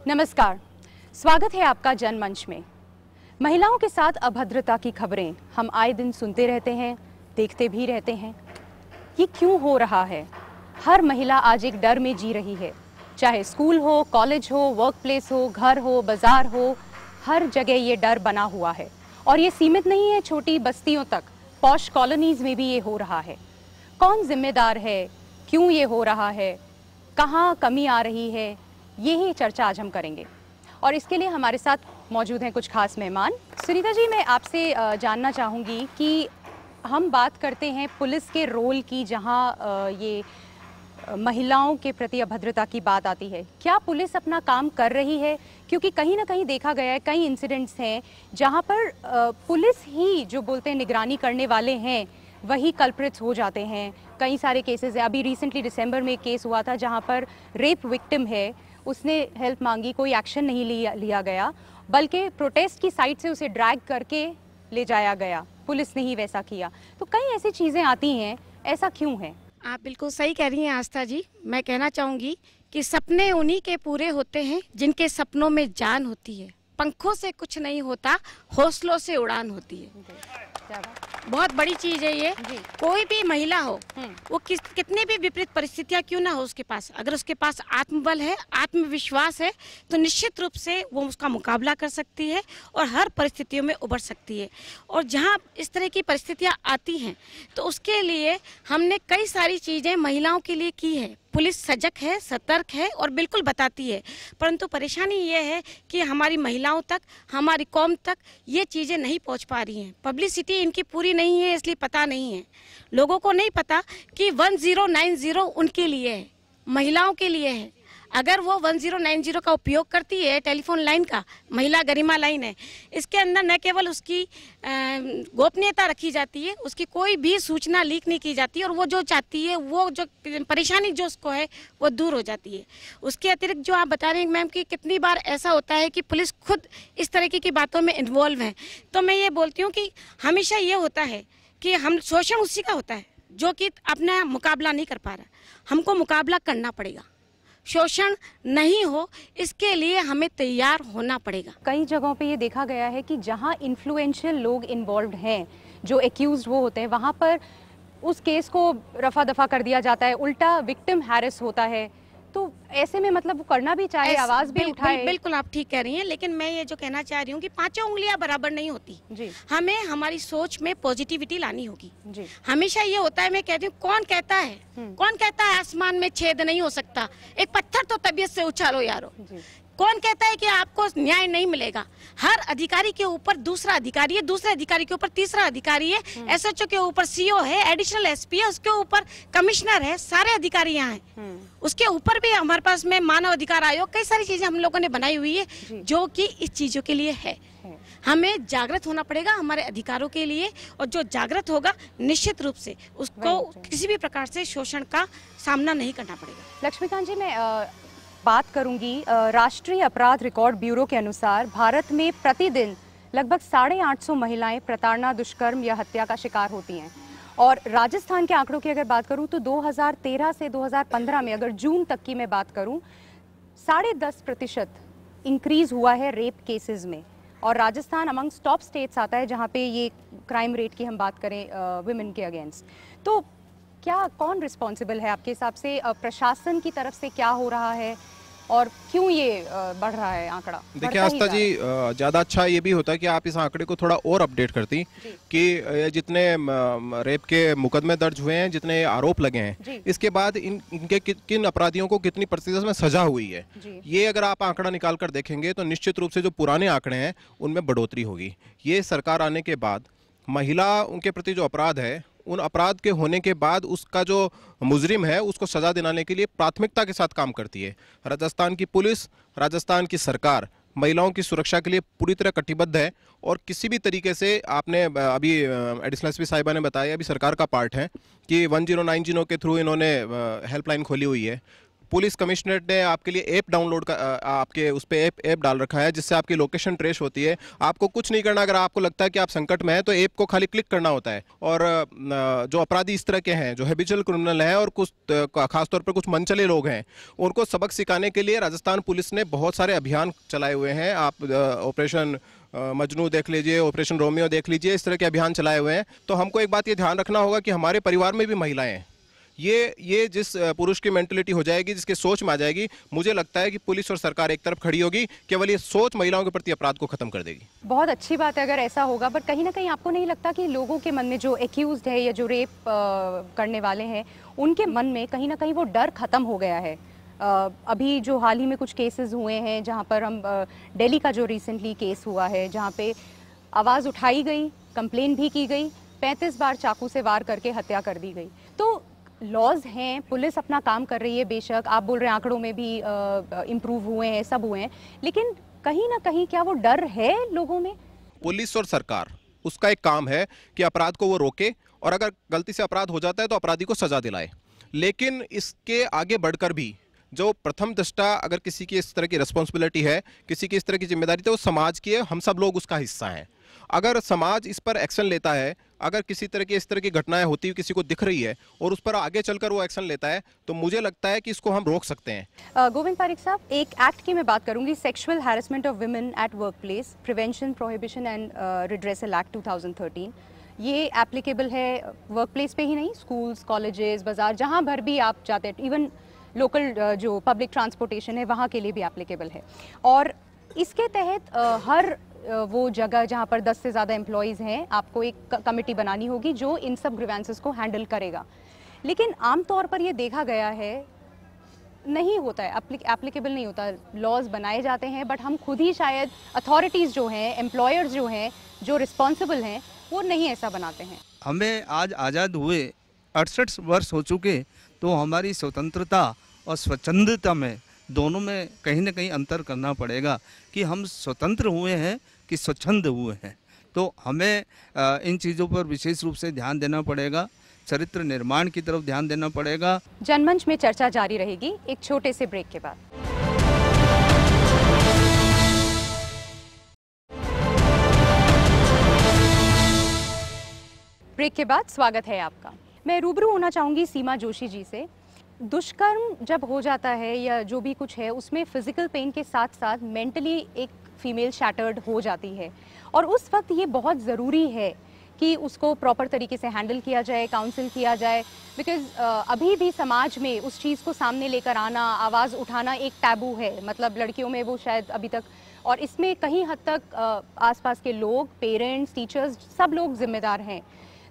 नमस्कार, स्वागत है आपका जनमंच में। महिलाओं के साथ अभद्रता की खबरें हम आए दिन सुनते रहते हैं, देखते भी रहते हैं। ये क्यों हो रहा है? हर महिला आज एक डर में जी रही है, चाहे स्कूल हो, कॉलेज हो, वर्क प्लेस हो, घर हो, बाजार हो, हर जगह ये डर बना हुआ है। और ये सीमित नहीं है छोटी बस्तियों तक, पॉश कॉलोनीज में भी ये हो रहा है। कौन जिम्मेदार है? क्यों ये हो रहा है? कहाँ कमी आ रही है? यही चर्चा आज हम करेंगे और इसके लिए हमारे साथ मौजूद हैं कुछ खास मेहमान। सुनीता जी, मैं आपसे जानना चाहूँगी कि हम बात करते हैं पुलिस के रोल की, जहाँ ये महिलाओं के प्रति अभद्रता की बात आती है। क्या पुलिस अपना काम कर रही है? क्योंकि कहीं ना कहीं देखा गया है, कई इंसिडेंट्स हैं जहाँ पर पुलिस ही जो बोलते हैं निगरानी करने वाले हैं वही कल्प्रिट्स हो जाते हैं। कई सारे केसेस हैं। अभी रिसेंटली दिसंबर में एक केस हुआ था जहाँ पर रेप विक्टिम है, उसने हेल्प मांगी, कोई एक्शन नहीं लिया गया, बल्कि प्रोटेस्ट की साइड से उसे ड्रैग करके ले जाया गया। पुलिस ने ही वैसा किया। तो कई ऐसी चीज़ें आती हैं, ऐसा क्यों है? आप बिल्कुल सही कह रही हैं आस्था जी। मैं कहना चाहूँगी कि सपने उन्हीं के पूरे होते हैं जिनके सपनों में जान होती है। पंखों से कुछ नहीं होता, हौसलों से उड़ान होती है। बहुत बड़ी चीज है ये। कोई भी महिला हो, वो कितनी भी विपरीत परिस्थितियां क्यों ना हो उसके पास, अगर उसके पास आत्मबल है, आत्मविश्वास है, तो निश्चित रूप से वो उसका मुकाबला कर सकती है और हर परिस्थितियों में उभर सकती है। और जहां इस तरह की परिस्थितियां आती हैं तो उसके लिए हमने कई सारी चीजें महिलाओं के लिए की है। पुलिस सजग है, सतर्क है और बिल्कुल बताती है, परंतु परेशानी ये है कि हमारी महिलाओं तक, हमारी कौम तक ये चीज़ें नहीं पहुंच पा रही हैं। पब्लिसिटी इनकी पूरी नहीं है, इसलिए पता नहीं है। लोगों को नहीं पता कि 1090 उनके लिए है, महिलाओं के लिए है। अगर वो 1090 का उपयोग करती है, टेलीफोन लाइन का, महिला गरिमा लाइन है, इसके अंदर न केवल उसकी गोपनीयता रखी जाती है, उसकी कोई भी सूचना लीक नहीं की जाती और वो जो चाहती है, वो जो परेशानी जो उसको है वो दूर हो जाती है। उसके अतिरिक्त जो आप बता रहे हैं मैम कि कितनी बार ऐसा होता है कि पुलिस खुद इस तरीके की बातों में इन्वॉल्व है, तो मैं ये बोलती हूँ कि हमेशा ये होता है कि हम शोषण उसी का होता है जो कि अपना मुकाबला नहीं कर पा रहा। हमको मुकाबला करना पड़ेगा, शोषण नहीं हो इसके लिए हमें तैयार होना पड़ेगा। कई जगहों पे ये देखा गया है कि जहां इन्फ्लुएंशियल लोग इन्वॉल्व हैं, जो एक्यूज्ड वो होते हैं, वहां पर उस केस को रफा दफा कर दिया जाता है, उल्टा विक्टिम हैरेस होता है। तो ऐसे में मतलब वो करना भी चाहे, आवाज भी उठाए। बिल्कुल आप ठीक कह रही हैं, लेकिन मैं ये जो कहना चाह रही हूँ कि पांचों उंगलियां बराबर नहीं होती जी। हमें हमारी सोच में पॉजिटिविटी लानी होगी जी। हमेशा ये होता है, मैं कहती हूँ, कौन कहता है आसमान में छेद नहीं हो सकता, एक पत्थर तो तबीयत से उछालो यारो। कौन कहता है कि आपको न्याय नहीं मिलेगा? हर अधिकारी के ऊपर दूसरा अधिकारी है, दूसरे अधिकारी के ऊपर तीसरा अधिकारी है, एसएचओ के ऊपर सीओ है, एडिशनल एसपी है, उसके ऊपर कमिश्नर है, सारे अधिकारी यहाँ हैं। उसके ऊपर भी हमारे पास में मानव अधिकार आयोग, कई सारी चीजें हम लोगों ने बनाई हुई है जो कि इस चीजों के लिए है। हमें जागृत होना पड़ेगा हमारे अधिकारों के लिए, और जो जागृत होगा निश्चित रूप से उसको किसी भी प्रकार से शोषण का सामना नहीं करना पड़ेगा। लक्ष्मीकांत जी, मैं बात करूंगी राष्ट्रीय अपराध रिकॉर्ड ब्यूरो के अनुसार भारत में प्रतिदिन लगभग 850 महिलाएं प्रताड़ना, दुष्कर्म या हत्या का शिकार होती हैं। और राजस्थान के आंकड़ों की अगर बात करूं तो 2013 से 2015 में, अगर जून तक की मैं बात करूं, 10.5% इंक्रीज हुआ है रेप केसेस में। और राजस्थान अमंग्स टॉप स्टेट्स आता है जहां पे ये क्राइम रेट की हम बात करें विमेन के अगेंस्ट। तो क्या, कौन रिस्पॉन्सिबल है आपके हिसाब से? प्रशासन की तरफ से क्या हो रहा है और क्यों ये बढ़ रहा है आंकड़ा? देखिए आस्था जी, ज़्यादा अच्छा ये भी होता है कि आप इस आंकड़े को थोड़ा और अपडेट करती कि जितने रेप के मुकदमे दर्ज हुए हैं, जितने आरोप लगे हैं, इसके बाद इनके किन अपराधियों को कितनी प्रतिशत में सजा हुई है, ये अगर आप आंकड़ा निकाल कर देखेंगे तो निश्चित रूप से जो पुराने आंकड़े हैं उनमें बढ़ोतरी होगी। ये सरकार आने के बाद महिला उनके प्रति जो अपराध है, उन अपराध के होने के बाद उसका जो मुजरिम है उसको सजा दिलाने के लिए प्राथमिकता के साथ काम करती है। राजस्थान की पुलिस, राजस्थान की सरकार महिलाओं की सुरक्षा के लिए पूरी तरह कटिबद्ध है और किसी भी तरीके से, आपने अभी एडिशनल एसपी साहिबा ने बताया, अभी सरकार का पार्ट है कि 1090 के थ्रू इन्होंने हेल्पलाइन खोली हुई है। पुलिस कमिश्नरेट ने आपके लिए ऐप डाउनलोड का आपके उस पर ऐप डाल रखा है, जिससे आपकी लोकेशन ट्रेस होती है। आपको कुछ नहीं करना, अगर आपको लगता है कि आप संकट में हैं तो ऐप को खाली क्लिक करना होता है। और जो अपराधी इस तरह के हैं, जो हैबिचुअल क्रिमिनल हैं और कुछ खासतौर पर कुछ मनचले लोग हैं, उनको सबक सिखाने के लिए राजस्थान पुलिस ने बहुत सारे अभियान चलाए हुए हैं। आप ऑपरेशन मजनू देख लीजिए, ऑपरेशन रोमियो देख लीजिए, इस तरह के अभियान चलाए हुए हैं। तो हमको एक बात ये ध्यान रखना होगा कि हमारे परिवार में भी महिलाएं हैं। ये जिस पुरुष की मेंटलिटी हो जाएगी, जिसके सोच में आ जाएगी, मुझे लगता है कि पुलिस और सरकार एक तरफ खड़ी होगी, केवल ये सोच महिलाओं के प्रति अपराध को खत्म कर देगी। बहुत अच्छी बात है अगर ऐसा होगा, बट कहीं ना कहीं आपको नहीं लगता कि लोगों के मन में जो एक्यूज्ड है या जो रेप करने वाले हैं, उनके मन में कहीं ना कहीं वो डर खत्म हो गया है? अभी जो हाल ही में कुछ केसेस हुए हैं, जहाँ पर हम दिल्ली का जो रिसेंटली केस हुआ है, जहाँ पे आवाज़ उठाई गई, कंप्लेन भी की गई, 35 बार चाकू से वार करके हत्या कर दी गई। तो लॉज हैं, पुलिस अपना काम कर रही है, बेशक आप बोल रहे हैं आंकड़ों में भी इम्प्रूव हुए हैं, सब हुए हैं, लेकिन कहीं ना कहीं क्या वो डर है लोगों में? पुलिस और सरकार, उसका एक काम है कि अपराध को वो रोके, और अगर गलती से अपराध हो जाता है तो अपराधी को सजा दिलाए। लेकिन इसके आगे बढ़कर भी जो प्रथम दृष्टा अगर किसी की इस तरह की रिस्पॉन्सिबिलिटी है, किसी की इस तरह की जिम्मेदारी, तो वो समाज की है, हम सब लोग उसका हिस्सा हैं। अगर समाज इस पर एक्शन लेता है, अगर किसी तरह की इस तरह की घटनाएं होती हुई किसी को दिख रही है और उस पर आगे चलकर वो एक्शन लेता है, तो मुझे लगता है कि इसको हम रोक सकते हैं। गोविंद पारिक साहब, एक एक्ट की मैं बात करूंगी, sexual harassment of women at work place, prevention, prohibition and redressal act 2013। ये एप्लीकेबल है वर्क प्लेस पे ही नहीं, स्कूल्स, कॉलेजेस, बाजार, जहाँ भर भी आप जाते हैं, इवन लोकल जो पब्लिक ट्रांसपोर्टेशन है वहाँ के लिए भी एप्लीकेबल है। और इसके तहत हर वो जगह जहाँ पर 10 से ज़्यादा एम्प्लॉयज़ हैं, आपको एक कमेटी बनानी होगी जो इन सब ग्रीवेंसेस को हैंडल करेगा। लेकिन आमतौर पर ये देखा गया है नहीं होता है, एप्लीकेबल नहीं होता। लॉज बनाए जाते हैं, बट हम खुद ही शायद अथॉरिटीज़ जो हैं, एम्प्लॉयर्स जो हैं, जो रिस्पॉन्सिबल हैं, वो नहीं ऐसा बनाते हैं। हमें आज आज़ाद हुए 68 वर्ष हो चुके, तो हमारी स्वतंत्रता और स्वच्छंदता में दोनों में कहीं ना कहीं अंतर करना पड़ेगा कि हम स्वतंत्र हुए हैं कि स्वच्छंद हुए हैं। तो हमें इन चीज़ों पर विशेष रूप से ध्यान देना पड़ेगा, चरित्र निर्माण की तरफ ध्यान देना पड़ेगा। जनमंच में चर्चा जारी रहेगी एक छोटे से ब्रेक के बाद। ब्रेक के बाद स्वागत है आपका। मैं रूबरू होना चाहूँगी सीमा जोशी जी से। दुष्कर्म जब हो जाता है या जो भी कुछ है, उसमें फिजिकल पेन के साथ साथ मेंटली एक फीमेल शैटर्ड हो जाती है, और उस वक्त ये बहुत ज़रूरी है कि उसको प्रॉपर तरीके से हैंडल किया जाए, काउंसिल किया जाए, बिकॉज़ अभी भी समाज में उस चीज़ को सामने लेकर आना, आवाज़ उठाना एक टैबू है। मतलब लड़कियों में वो शायद अभी तक, और इसमें कहीं हद तक आसपास के लोग, पेरेंट्स, टीचर्स, सब लोग जिम्मेदार हैं।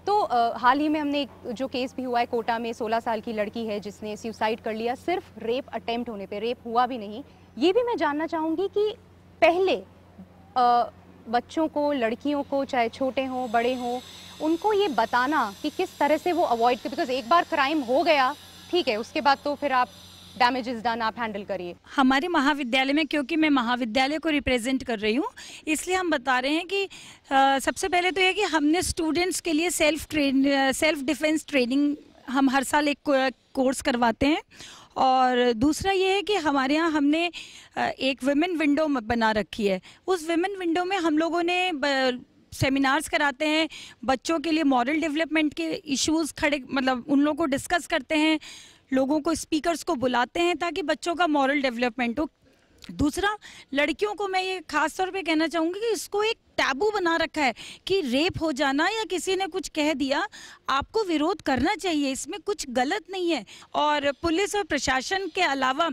तो हाल ही में हमने एक जो केस भी हुआ है कोटा में, 16 साल की लड़की है जिसने सुसाइड कर लिया सिर्फ रेप अटेम्प्ट होने पे, रेप हुआ भी नहीं। ये भी मैं जानना चाहूँगी कि पहले बच्चों को, लड़कियों को, चाहे छोटे हों बड़े हों, उनको ये बताना कि किस तरह से वो अवॉइड कर, बिकॉज एक बार क्राइम हो गया, ठीक है, उसके बाद तो फिर आप डैमेज इज डन, आप हैंडल करिए। हमारे महाविद्यालय में, क्योंकि मैं महाविद्यालय को रिप्रेजेंट कर रही हूँ, इसलिए हम बता रहे हैं कि सबसे पहले तो ये कि हमने स्टूडेंट्स के लिए सेल्फ डिफेंस ट्रेनिंग हम हर साल एक कोर्स करवाते हैं। और दूसरा ये है कि हमारे यहाँ हमने एक विमेन विंडो बना रखी है। उस विमेन विंडो में हम लोगों ने सेमिनार्स कराते हैं, बच्चों के लिए मॉरल डेवलपमेंट के इश्यूज़ खड़े, मतलब उन लोगों को डिस्कस करते हैं, लोगों को, स्पीकर्स को बुलाते हैं ताकि बच्चों का मॉरल डेवलपमेंट हो। दूसरा, लड़कियों को मैं ये खास तौर पे कहना चाहूँगी कि इसको एक टैबू बना रखा है कि रेप हो जाना या किसी ने कुछ कह दिया, आपको विरोध करना चाहिए, इसमें कुछ गलत नहीं है। और पुलिस और प्रशासन के अलावा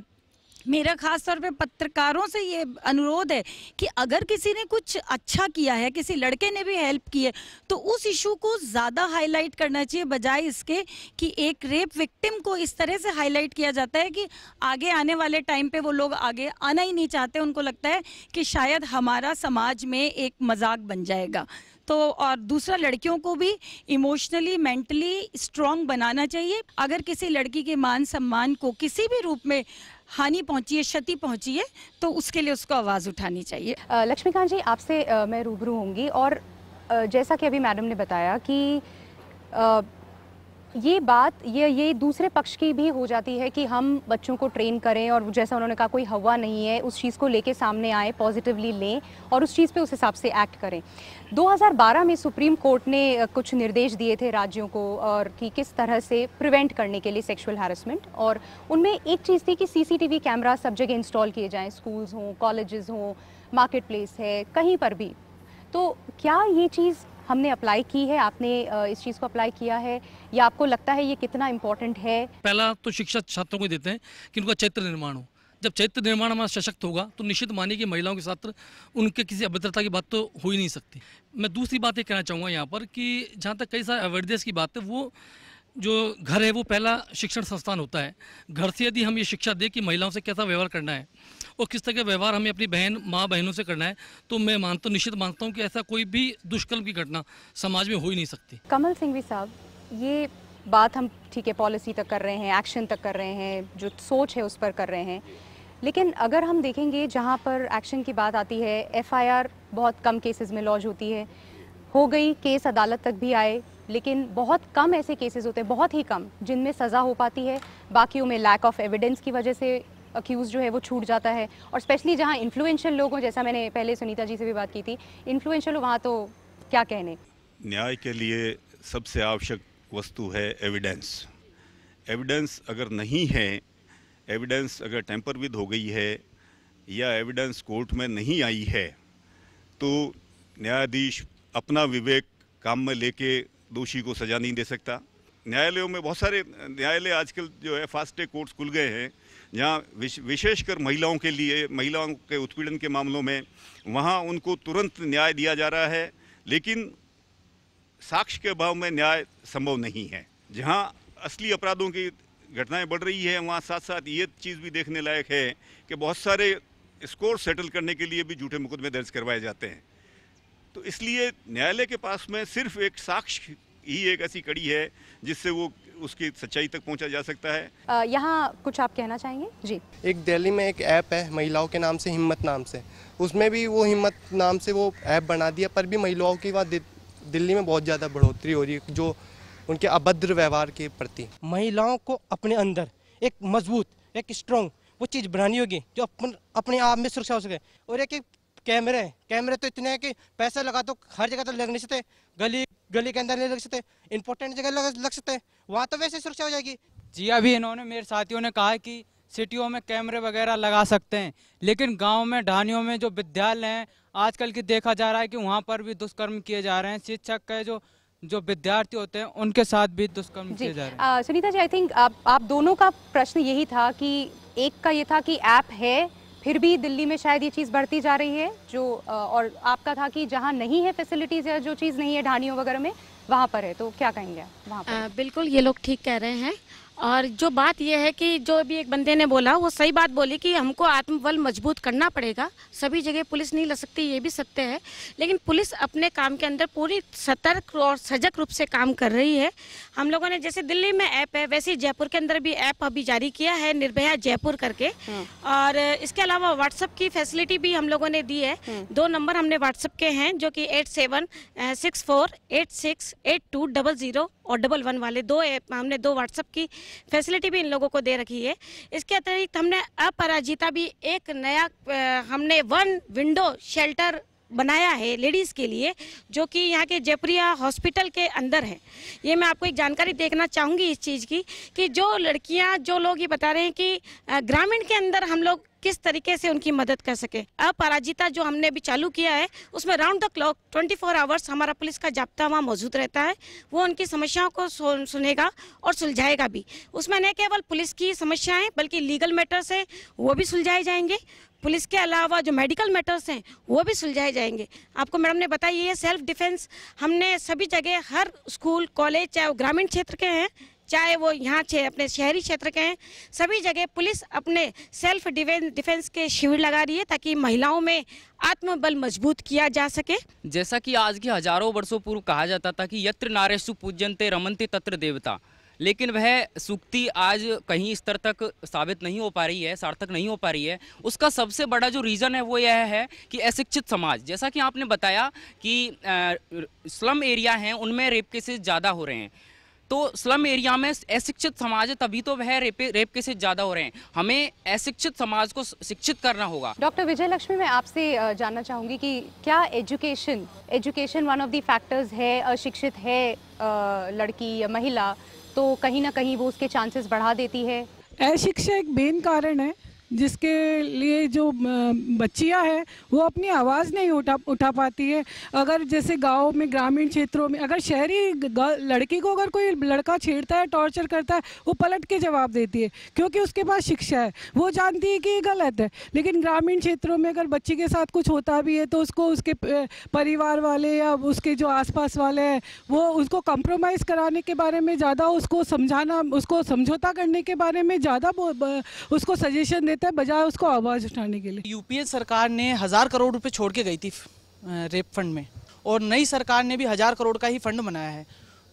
मेरा खास तौर पे पत्रकारों से ये अनुरोध है कि अगर किसी ने कुछ अच्छा किया है, किसी लड़के ने भी हेल्प की है, तो उस इशू को ज़्यादा हाईलाइट करना चाहिए, बजाय इसके कि एक रेप विक्टिम को इस तरह से हाईलाइट किया जाता है कि आगे आने वाले टाइम पे वो लोग आगे आना ही नहीं चाहते। उनको लगता है कि शायद हमारा समाज में एक मजाक बन जाएगा। तो और दूसरा, लड़कियों को भी इमोशनली, मेंटली स्ट्रॉन्ग बनाना चाहिए। अगर किसी लड़की के मान सम्मान को किसी भी रूप में हानि पहुंची है, क्षति पहुंची है, तो उसके लिए उसको आवाज़ उठानी चाहिए। लक्ष्मीकांत जी, आपसे मैं रूबरू होंगी, और जैसा कि अभी मैडम ने बताया कि ये बात ये दूसरे पक्ष की भी हो जाती है कि हम बच्चों को ट्रेन करें और जैसा उन्होंने कहा कोई हवा नहीं है उस चीज़ को लेके सामने आए, पॉजिटिवली लें और उस चीज़ पे उस हिसाब से एक्ट करें। 2012 में सुप्रीम कोर्ट ने कुछ निर्देश दिए थे राज्यों को और कि किस तरह से प्रिवेंट करने के लिए सेक्सुअल हैरेसमेंट, और उनमें एक चीज़ थी कि सीसीटीवी कैमरा सब जगह इंस्टॉल किए जाएँ, स्कूल्स हों, कॉलेजेस हों, मार्केट प्लेस है, कहीं पर भी। तो क्या ये चीज़ हमने अप्लाई की है? आपने इस चीज़ को अप्लाई किया है या आपको लगता है ये कितना इम्पोर्टेंट है? पहला तो शिक्षा छात्रों को देते हैं कि उनका चरित्र निर्माण हो। जब चरित्र निर्माण हमारा सशक्त होगा तो निश्चित मानिए कि महिलाओं के साथ उनके किसी अभद्रता की बात तो हो ही नहीं सकती। मैं दूसरी बात ये कहना चाहूँगा यहाँ पर कि जहाँ तक कई सारे अवेयरनेस की बात है, वो जो घर है वो पहला शिक्षण संस्थान होता है। घर से यदि हम ये शिक्षा दें कि महिलाओं से कैसा व्यवहार करना है और किस तरह का व्यवहार हमें अपनी माँ बहनों से करना है, तो मैं निश्चित मानता हूँ कि ऐसा कोई भी दुष्कर्म की घटना समाज में हो ही नहीं सकती। कमल सिंघवी साहब, ये बात हम ठीक है पॉलिसी तक कर रहे हैं, एक्शन तक कर रहे हैं, जो सोच है उस पर कर रहे हैं, लेकिन अगर हम देखेंगे जहाँ पर एक्शन की बात आती है, FIR बहुत कम केसेस में लॉन्च होती है, हो गई केस अदालत तक भी आए, लेकिन बहुत कम ऐसे केसेस होते हैं, बहुत ही कम, जिनमें सज़ा हो पाती है। बाकियों में लैक ऑफ एविडेंस की वजह से अक्यूज जो है वो छूट जाता है, और स्पेशली जहाँ इन्फ्लुएंशियल लोग हों, जैसा मैंने पहले सुनीता जी से भी बात की थी, इन्फ्लुएंशियल वहाँ तो क्या कहने। न्याय के लिए सबसे आवश्यक वस्तु है एविडेंस। एविडेंस अगर नहीं है, एविडेंस अगर टेम्परविद हो गई है या एविडेंस कोर्ट में नहीं आई है, तो न्यायाधीश अपना विवेक काम में लेके दोषी को सज़ा नहीं दे सकता। न्यायालयों में बहुत सारे न्यायालय आजकल जो है फास्ट ट्रैक कोर्ट्स खुल गए हैं, जहाँ विशेषकर महिलाओं के लिए, महिलाओं के उत्पीड़न के मामलों में वहाँ उनको तुरंत न्याय दिया जा रहा है, लेकिन साक्ष्य के अभाव में न्याय संभव नहीं है। जहाँ असली अपराधों की घटनाएं बढ़ रही है, वहाँ साथ साथ ये चीज़ भी देखने लायक है कि बहुत सारे स्कोर सेटल करने के लिए भी झूठे मुकदमे दर्ज करवाए जाते हैं। तो इसलिए न्यायालय के पास में सिर्फ एक साक्ष्य ही एक ऐसी कड़ी है जिससे वो उसकी सच्चाई तक पहुंचा जा सकता है। यहाँ कुछ आप कहना चाहेंगे? जी। एक दिल्ली में एक ऐप है महिलाओं के नाम से, हिम्मत नाम से, उसमें भी वो हिम्मत नाम से वो ऐप बना दिया, पर भी महिलाओं की वहाँ दिल्ली में बहुत ज़्यादा बढ़ोतरी हो रही है जो उनके अभद्र व्यवहार के प्रति। महिलाओं को अपने अंदर एक मजबूत, एक स्ट्रॉन्ग वो चीज़ बनानी होगी जो अपने आप में सुरक्षा हो सके। और एक कैमरे तो इतने हैं कि पैसा लगा तो हर जगह तो लग नहीं सकते, गली के अंदर नहीं लग सकते, इंपॉर्टेंट जगह लग सकते हैं, वहाँ तो वैसे सुरक्षा हो जाएगी। जी, अभी इन्होंने मेरे साथियों ने कहा कि सिटियों में कैमरे वगैरह लगा सकते हैं, लेकिन गांव में, ढानियों में जो विद्यालय हैं आजकल की देखा जा रहा है कि वहाँ पर भी दुष्कर्म किए जा रहे हैं। शिक्षक के जो विद्यार्थी होते हैं उनके साथ भी दुष्कर्म किए जा रहे हैं। सुनीता जी, आई थिंक आप दोनों का प्रश्न यही था कि एक का ये था कि ऐप है, फिर भी दिल्ली में शायद ये चीज़ बढ़ती जा रही है, जो और आपका था कि जहाँ नहीं है फैसिलिटीज़ या जो चीज़ नहीं है ढानियों वगैरह में, वहाँ पर है। तो क्या कहेंगे वहाँ पर? बिल्कुल ये लोग ठीक कह रहे हैं, और जो बात यह है कि जो भी एक बंदे ने बोला वो सही बात बोली कि हमको आत्मबल मजबूत करना पड़ेगा। सभी जगह पुलिस नहीं लग सकती, ये भी सत्य है, लेकिन पुलिस अपने काम के अंदर पूरी सतर्क और सजग रूप से काम कर रही है। हम लोगों ने जैसे दिल्ली में ऐप है, वैसे जयपुर के अंदर भी ऐप अभी जारी किया है, निर्भया जयपुर करके। और इसके अलावा व्हाट्सएप की फैसिलिटी भी हम लोगों ने दी है। 2 नंबर हमने व्हाट्सएप के हैं जो कि 8764868200 और 11 वाले 2 ऐप, हमने 2 व्हाट्सएप की फैसिलिटी भी इन लोगों को दे रखी है। इसके अतिरिक्त हमने अपराजिता भी एक नया हमने 1 विंडो शेल्टर बनाया है लेडीज़ के लिए, जो कि यहाँ के जयपुरिया हॉस्पिटल के अंदर है। ये मैं आपको एक जानकारी देखना चाहूँगी इस चीज़ की कि जो लड़कियाँ, जो लोग ये बता रहे हैं कि ग्रामीण के अंदर हम लोग किस तरीके से उनकी मदद कर सके। अपराजिता जो हमने अभी चालू किया है उसमें राउंड द क्लॉक 24 आवर्स हमारा पुलिस का जाब्ता वहाँ मौजूद रहता है। वो उनकी समस्याओं को सुनेगा और सुलझाएगा भी। उसमें न केवल पुलिस की समस्याएं बल्कि लीगल मैटर्स हैं वो भी सुलझाए जाएंगे। पुलिस के अलावा जो मेडिकल मैटर्स हैं वो भी सुलझाए जाएंगे। आपको मैडम ने बताया ये सेल्फ डिफेंस हमने सभी जगह, हर स्कूल कॉलेज, चाहे वो ग्रामीण क्षेत्र के हैं चाहे वो यहाँ अपने शहरी क्षेत्र के हैं, सभी जगह पुलिस अपने सेल्फ डिफेंस के शिविर लगा रही है ताकि महिलाओं में आत्मबल मजबूत किया जा सके। जैसा कि आज के हजारों वर्षों पूर्व कहा जाता था कि यत्र नारेषु पूज्यन्ते रमन्ते तत्र देवता, लेकिन वह सूक्ति आज कहीं स्तर तक साबित नहीं हो पा रही है, सार्थक नहीं हो पा रही है। उसका सबसे बड़ा जो रीज़न है वो यह है कि अशिक्षित समाज, जैसा कि आपने बताया कि स्लम एरिया हैं उनमें रेप केसेस ज़्यादा हो रहे हैं, तो स्लम एरिया में अशिक्षित समाज है, तभी तो वह रेप केसेस ज़्यादा हो रहे हैं। हमें अशिक्षित समाज को शिक्षित करना होगा। डॉक्टर विजय लक्ष्मी, मैं आपसे जानना चाहूँगी कि क्या education one of the factors है, अशिक्षित है लड़की या महिला तो कहीं ना कहीं वो उसके चांसेस बढ़ा देती है? अशिक्षा एक मेन कारण है जिसके लिए जो बच्चियां हैं वो अपनी आवाज़ नहीं उठा पाती है। अगर जैसे गांव में, ग्रामीण क्षेत्रों में, अगर शहरी लड़की को अगर कोई लड़का छेड़ता है, टॉर्चर करता है, वो पलट के जवाब देती है क्योंकि उसके पास शिक्षा है, वो जानती है कि ये गलत है। लेकिन ग्रामीण क्षेत्रों में अगर बच्ची के साथ कुछ होता भी है तो उसको उसके परिवार वाले या उसके जो आसपास वाले हैं वो उसको कंप्रोमाइज़ कराने के बारे में ज़्यादा, उसको समझाना, उसको समझौता करने के बारे में ज़्यादा उसको सजेशन देते है बजाय उसको आवाज उठाने के लिए। यूपीए सरकार ने 1000 करोड़ रुपए छोड़ के गई थी रेप फंड में, और नई सरकार ने भी 1000 करोड़ का ही फंड बनाया है,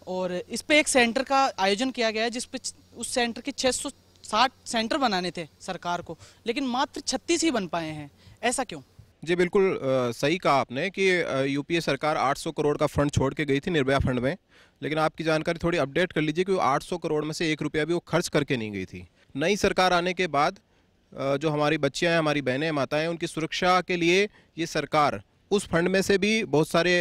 और इस पे एक सेंटर का आयोजन किया गया है जिस पे उस सेंटर के 660 सेंटर बनाने थे सरकार को, लेकिन मात्र 36 ही बन पाए हैं। ऐसा क्यों? जी बिल्कुल सही कहा आपने कि यूपीए सरकार 800 करोड़ का फंड छोड़ के गई थी निर्भया फंड में, लेकिन आपकी जानकारी थोड़ी अपडेट कर लीजिए कि 800 करोड़ में से 1 रुपया भी वो खर्च करके नहीं गई थी। नई सरकार आने के बाद जो हमारी बच्चियां हैं, हमारी बहनें, माताएं, उनकी सुरक्षा के लिए ये सरकार उस फंड में से भी बहुत सारे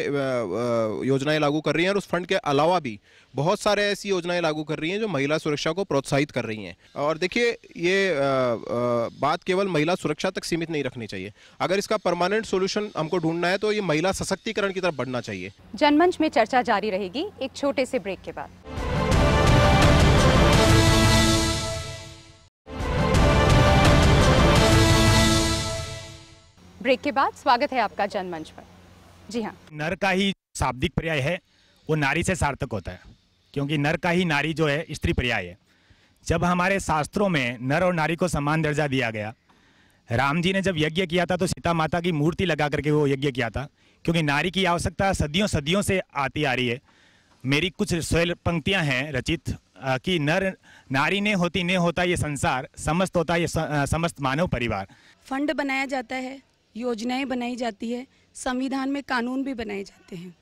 योजनाएं लागू कर रही हैं, और उस फंड के अलावा भी बहुत सारे ऐसी योजनाएं लागू कर रही हैं जो महिला सुरक्षा को प्रोत्साहित कर रही हैं। और देखिए, ये बात केवल महिला सुरक्षा तक सीमित नहीं रखनी चाहिए। अगर इसका परमानेंट सोल्यूशन हमको ढूंढना है तो ये महिला सशक्तिकरण की तरफ बढ़ना चाहिए। जनमंच में चर्चा जारी रहेगी एक छोटे से ब्रेक के बाद। ब्रेक के बाद स्वागत है आपका जनमंच पर। जी हाँ, नर का ही शाब्दिक पर्याय है वो नारी से सार्थक होता है, क्योंकि नर का ही नारी जो है स्त्री पर्याय है। जब हमारे शास्त्रों में नर और नारी को समान दर्जा दिया गया, राम जी ने जब यज्ञ किया था तो सीता माता की मूर्ति लगा करके वो यज्ञ किया था, क्योंकि नारी की आवश्यकता सदियों सदियों से आती आ रही है। मेरी कुछ स्वैल पंक्तियाँ हैं रचित कि नर नारी ने होती ने होता ये संसार, समस्त होता ये समस्त मानव परिवार। फंड बनाया जाता है, योजनाएं बनाई जाती है, संविधान में कानून भी बनाए जाते हैं,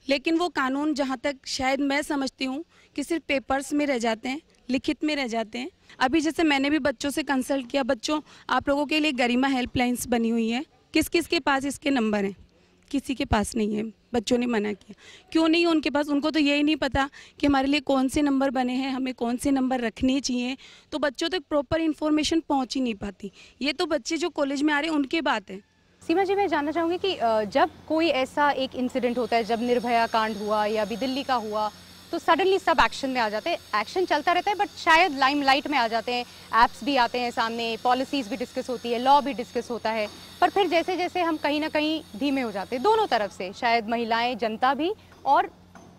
लेकिन वो कानून जहाँ तक शायद मैं समझती हूँ कि सिर्फ पेपर्स में रह जाते हैं, लिखित में रह जाते हैं। अभी जैसे मैंने भी बच्चों से कंसल्ट किया, बच्चों आप लोगों के लिए गरिमा हेल्पलाइंस बनी हुई है, किस किस के पास इसके नंबर हैं? किसी के पास नहीं है। बच्चों ने मना किया, क्यों नहीं है उनके पास? उनको तो यही नहीं पता कि हमारे लिए कौन से नंबर बने हैं, हमें कौन से नंबर रखने चाहिए, तो बच्चों तक प्रॉपर इन्फॉर्मेशन पहुंच ही नहीं पाती। ये तो बच्चे जो कॉलेज में आ रहे हैं उनकी बात है। सीमा जी, मैं जानना चाहूँगी कि जब कोई ऐसा एक इंसिडेंट होता है, जब निर्भया कांड हुआ या अभी दिल्ली का हुआ, तो सडनली सब एक्शन में आ जाते हैं। एक्शन चलता रहता है बट शायद लाइमलाइट में आ जाते हैं, एप्स भी आते हैं सामने, पॉलिसीज़ भी डिस्कस होती है, लॉ भी डिस्कस होता है, पर फिर जैसे जैसे हम कहीं ना कहीं धीमे हो जाते हैं, दोनों तरफ से, शायद महिलाएं, जनता भी और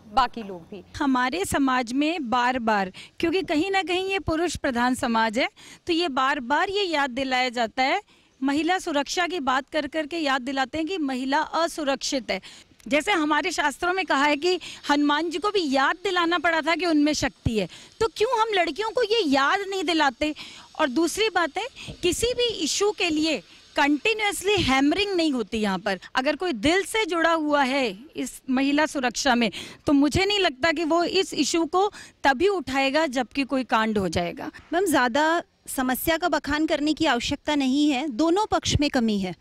बाकी लोग भी। हमारे समाज में बार बार, क्योंकि कहीं ना कहीं ये पुरुष प्रधान समाज है, तो ये बार बार ये याद दिलाया जाता है, महिला सुरक्षा की बात कर करके याद दिलाते हैं कि महिला असुरक्षित है। जैसे हमारे शास्त्रों में कहा है कि हनुमान जी को भी याद दिलाना पड़ा था कि उनमें शक्ति है, तो क्यों हम लड़कियों को ये याद नहीं दिलाते? और दूसरी बात है, किसी भी इशू के लिए कंटिन्यूसली हैमरिंग नहीं होती यहाँ पर। अगर कोई दिल से जुड़ा हुआ है इस महिला सुरक्षा में, तो मुझे नहीं लगता कि वो इस इशू को तभी उठाएगा जबकि कोई कांड हो जाएगा। मैम, ज़्यादा समस्या का बखान करने की आवश्यकता नहीं है, दोनों पक्ष में कमी है।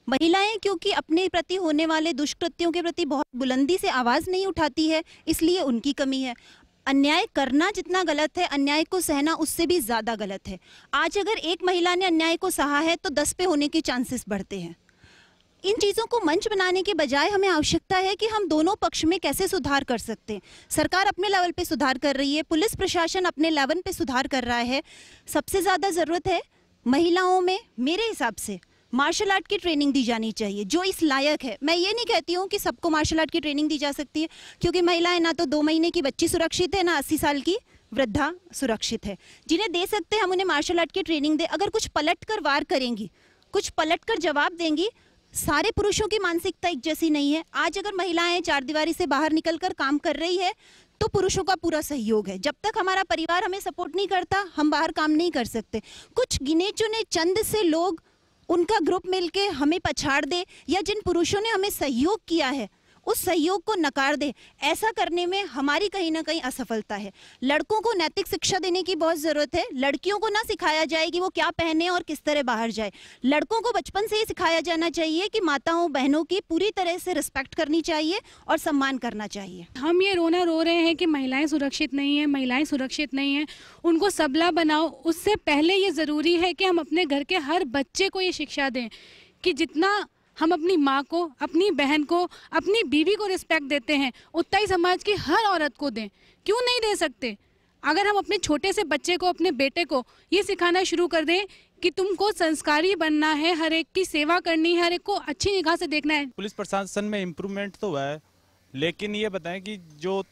महिलाएं क्योंकि अपने प्रति होने वाले दुष्कृत्यों के प्रति बहुत बुलंदी से आवाज़ नहीं उठाती है, इसलिए उनकी कमी है। अन्याय करना जितना गलत है, अन्याय को सहना उससे भी ज़्यादा गलत है। आज अगर एक महिला ने अन्याय को सहा है तो 10 पे होने के चांसेस बढ़ते हैं। इन चीज़ों को मंच बनाने के बजाय हमें आवश्यकता है कि हम दोनों पक्ष में कैसे सुधार कर सकते हैं। सरकार अपने लेवल पे सुधार कर रही है, पुलिस प्रशासन अपने लेवल पे सुधार कर रहा है। सबसे ज़्यादा ज़रूरत है महिलाओं में, मेरे हिसाब से मार्शल आर्ट की ट्रेनिंग दी जानी चाहिए, जो इस लायक है। मैं ये नहीं कहती हूँ कि सबको मार्शल आर्ट की ट्रेनिंग दी जा सकती है, क्योंकि महिलाएं ना तो 2 महीने की बच्ची सुरक्षित है, ना 80 साल की वृद्धा सुरक्षित है। जिन्हें दे सकते हैं हम उन्हें मार्शल आर्ट की ट्रेनिंग दे। अगर कुछ पलट कर वार करेंगी, कुछ पलट कर जवाब देंगी। सारे पुरुषों की मानसिकता एक जैसी नहीं है। आज अगर महिलाएं चारदीवारी से बाहर निकलकर काम कर रही है तो पुरुषों का पूरा सहयोग है। जब तक हमारा परिवार हमें सपोर्ट नहीं करता, हम बाहर काम नहीं कर सकते। कुछ गिने चुने चंद से लोग, उनका ग्रुप मिलके हमें पछाड़ दे, या जिन पुरुषों ने हमें सहयोग किया है उस सहयोग को नकार दे, ऐसा करने में हमारी कहीं ना कहीं असफलता है। लड़कों को नैतिक शिक्षा देने की बहुत ज़रूरत है। लड़कियों को ना सिखाया जाए कि वो क्या पहने और किस तरह बाहर जाए। लड़कों को बचपन से ही सिखाया जाना चाहिए कि माताओं बहनों की पूरी तरह से रिस्पेक्ट करनी चाहिए और सम्मान करना चाहिए। हम ये रोना रो रहे हैं कि महिलाएं सुरक्षित नहीं हैं, महिलाएं सुरक्षित नहीं हैं, उनको सबला बनाओ। उससे पहले ये ज़रूरी है कि हम अपने घर के हर बच्चे को ये शिक्षा दें कि जितना हम अपनी माँ को, अपनी बहन को, अपनी बीवी को रिस्पेक्ट देते हैं, उतना ही समाज की हर औरत को दें। क्यों नहीं दे सकते? अगर हम अपने छोटे से बच्चे को, अपने बेटे को ये सिखाना शुरू कर दें कि तुमको संस्कारी बनना है, हर एक की सेवा करनी है, हर एक को अच्छी निगाह से देखना है। पुलिस प्रशासन में इम्प्रूवमेंट तो हुआ है, लेकिन ये बताएं कि जो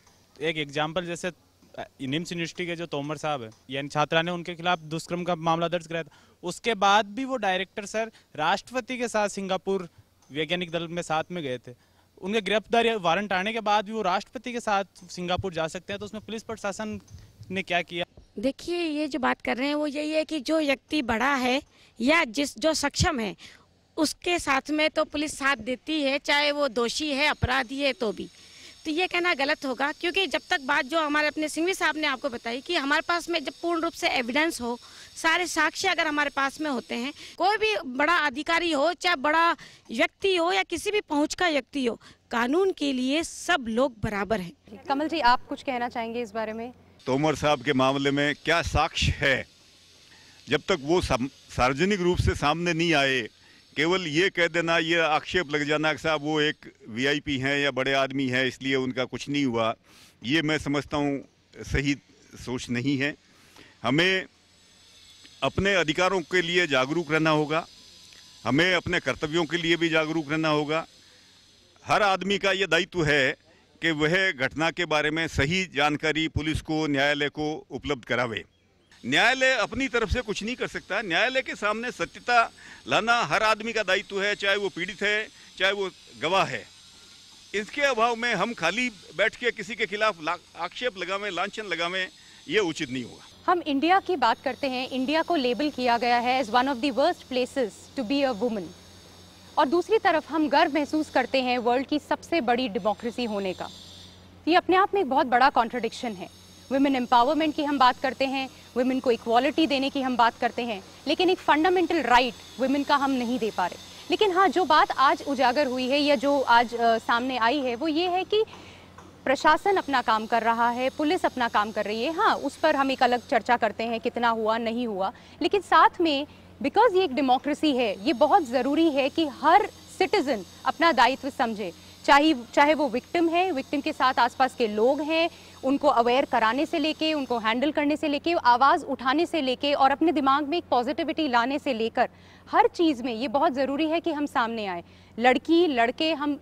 एक एग्जाम्पल जैसे निम्स यूनिवर्सिटी के जो तोमर साहब है, यानी छात्रा ने उनके खिलाफ दुष्कर्म का मामला दर्ज कराया था, उसके बाद भी वो डायरेक्टर सर राष्ट्रपति के साथ सिंगापुर वैज्ञानिक दल में साथ में गए थे। उनके गिरफ्तारी वारंट आने के बाद भी वो राष्ट्रपति के साथ सिंगापुर जा सकते हैं। तो उसमें पुलिस प्रशासन ने क्या किया? देखिए, ये जो बात कर रहे हैं वो यही है कि जो व्यक्ति बड़ा है या जो सक्षम है उसके साथ में तो पुलिस साथ देती है, चाहे वो दोषी है, अपराधी है तो भी। तो ये कहना गलत होगा, क्योंकि जब तक बात जो हमारे अपने सिंघवी साहब ने आपको बताई कि हमारे पास में जब पूर्ण रूप से एविडेंस हो, सारे साक्ष्य अगर हमारे पास में होते हैं, कोई भी बड़ा अधिकारी हो, चाहे बड़ा व्यक्ति हो या किसी भी पहुंच का व्यक्ति हो, कानून के लिए सब लोग बराबर हैं। कमल जी, आप कुछ कहना चाहेंगे इस बारे में? तोमर साहब के मामले में क्या साक्ष्य है? जब तक वो सार्वजनिक रूप से सामने नहीं आए, केवल ये कह देना, ये आक्षेप लग जाना कि साहब वो एक वीआईपी हैं या बड़े आदमी हैं इसलिए उनका कुछ नहीं हुआ, ये मैं समझता हूँ सही सोच नहीं है। हमें अपने अधिकारों के लिए जागरूक रहना होगा, हमें अपने कर्तव्यों के लिए भी जागरूक रहना होगा। हर आदमी का ये दायित्व है कि वह घटना के बारे में सही जानकारी पुलिस को, न्यायालय को उपलब्ध करावे। न्यायालय अपनी तरफ से कुछ नहीं कर सकता। न्यायालय के सामने सत्यता लाना हर आदमी का दायित्व है, चाहे वो पीड़ित है, चाहे वो गवाह है। इसके अभाव में हम खाली बैठ के किसी के खिलाफ आक्षेप लगावें, लांछन लगावें, ये उचित नहीं होगा। हम इंडिया की बात करते हैं। इंडिया को लेबल किया गया है as one of the worst places to be a woman, और दूसरी तरफ हम गर्व महसूस करते हैं वर्ल्ड की सबसे बड़ी डेमोक्रेसी होने का। ये अपने आप में एक बहुत बड़ा कॉन्ट्रडिक्शन है। वुमेन एम्पावरमेंट की हम बात करते हैं, वुमेन को इक्वालिटी देने की हम बात करते हैं, लेकिन एक फंडामेंटल राइट वुमेन का हम नहीं दे पा रहे। लेकिन हाँ, जो बात आज उजागर हुई है या जो आज सामने आई है वो ये है कि प्रशासन अपना काम कर रहा है, पुलिस अपना काम कर रही है। हाँ, उस पर हम एक अलग चर्चा करते हैं कितना हुआ नहीं हुआ, लेकिन साथ में बिकॉज ये एक डेमोक्रेसी है, ये बहुत ज़रूरी है कि हर सिटीज़न अपना दायित्व समझे, चाहे वो विक्टिम है, विक्टिम के साथ आसपास के लोग हैं, उनको अवेयर कराने से लेके, उनको हैंडल करने से लेके, आवाज़ उठाने से लेके और अपने दिमाग में एक पॉजिटिविटी लाने से लेकर हर चीज़ में ये बहुत ज़रूरी है कि हम सामने आए। लड़की लड़के हम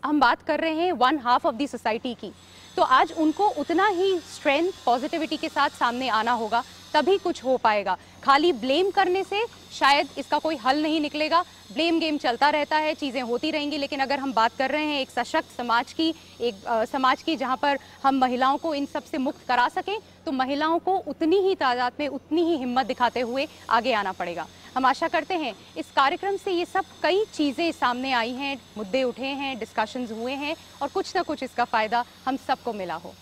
बात कर रहे हैं 1/2 ऑफ द सोसाइटी की, तो आज उनको उतना ही स्ट्रेंथ, पॉजिटिविटी के साथ सामने आना होगा, तभी कुछ हो पाएगा। खाली ब्लेम करने से शायद इसका कोई हल नहीं निकलेगा। ब्लेम गेम चलता रहता है, चीज़ें होती रहेंगी, लेकिन अगर हम बात कर रहे हैं एक सशक्त समाज की, एक समाज की जहां पर हम महिलाओं को इन सब से मुक्त करा सकें, तो महिलाओं को उतनी ही तादाद में, उतनी ही हिम्मत दिखाते हुए आगे आना पड़ेगा। हम आशा करते हैं इस कार्यक्रम से ये सब कई चीज़ें सामने आई हैं, मुद्दे उठे हैं, डिस्कशंस हुए हैं और कुछ ना कुछ इसका फ़ायदा हम सबको मिला हो।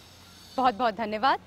बहुत बहुत धन्यवाद।